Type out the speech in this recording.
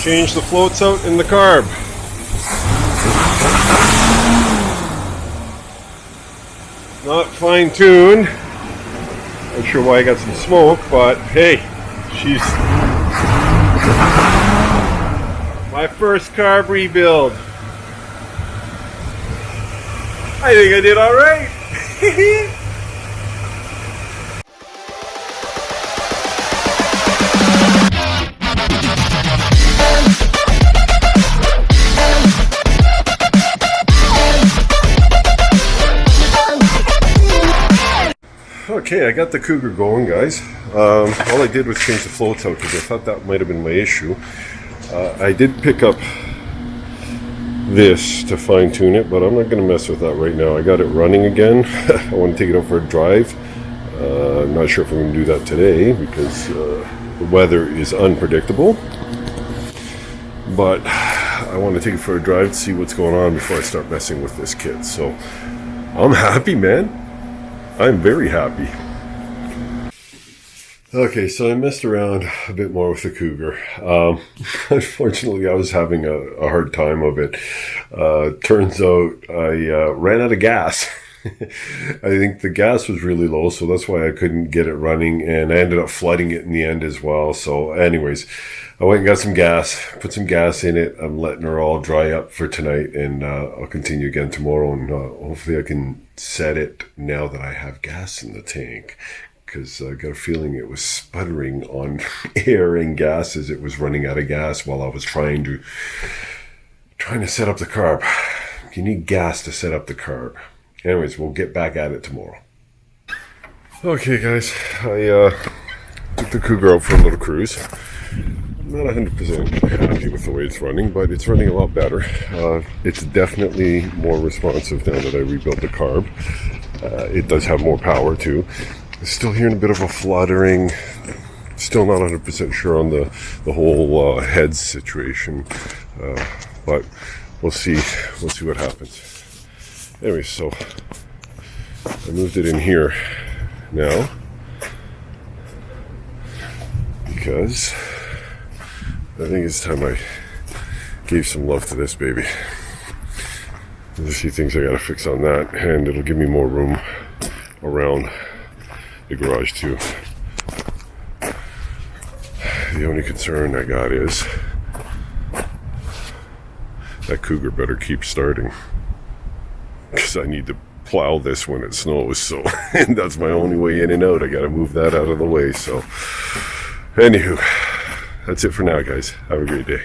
Change the floats out in the carb. Not fine-tuned. Not sure why I got some smoke, but hey, she's my first carb rebuild. I think I did all right. Okay, I got the Cougar going, guys. All I did was change the floats out because I thought that might have been my issue. I did pick up this to fine tune it, but I'm not going to mess with that right now. I got it running again. I want to take it out for a drive. I'm not sure if I'm going to do that today because the weather is unpredictable. But I want to take it for a drive to see what's going on before I start messing with this kit. So I'm happy, man. I'm very happy. Okay, so I messed around a bit more with the Cougar. Unfortunately, I was having a hard time of it. Turns out I ran out of gas. I think the gas was really low, so that's why I couldn't get it running, and I ended up flooding it in the end as well. So anyways, I went and got some gas, put some gas in it. I'm letting her all dry up for tonight, and I'll continue again tomorrow, and hopefully I can set it now that I have gas in the tank, because I got a feeling it was sputtering on air and gas as it was running out of gas while I was trying to set up the carb. You need gas to set up the carb. Anyways, we'll get back at it tomorrow. Okay, guys, I took the Cougar out for a little cruise. I'm not 100% happy with the way it's running, but it's running a lot better. It's definitely more responsive now that I rebuilt the carb. It does have more power too. Still hearing a bit of a fluttering. Still not 100% sure on the whole head situation, but we'll see. We'll see what happens. Anyway, so I moved it in here now because I think it's time I gave some love to this baby. There's a few things I gotta fix on that, and it'll give me more room around the garage too. The only concern I got is that Cougar better keep starting, because I need to plow this when it snows, so and that's my only way in and out. I gotta move that out of the way. So anywho, that's it for now, guys. Have a great day.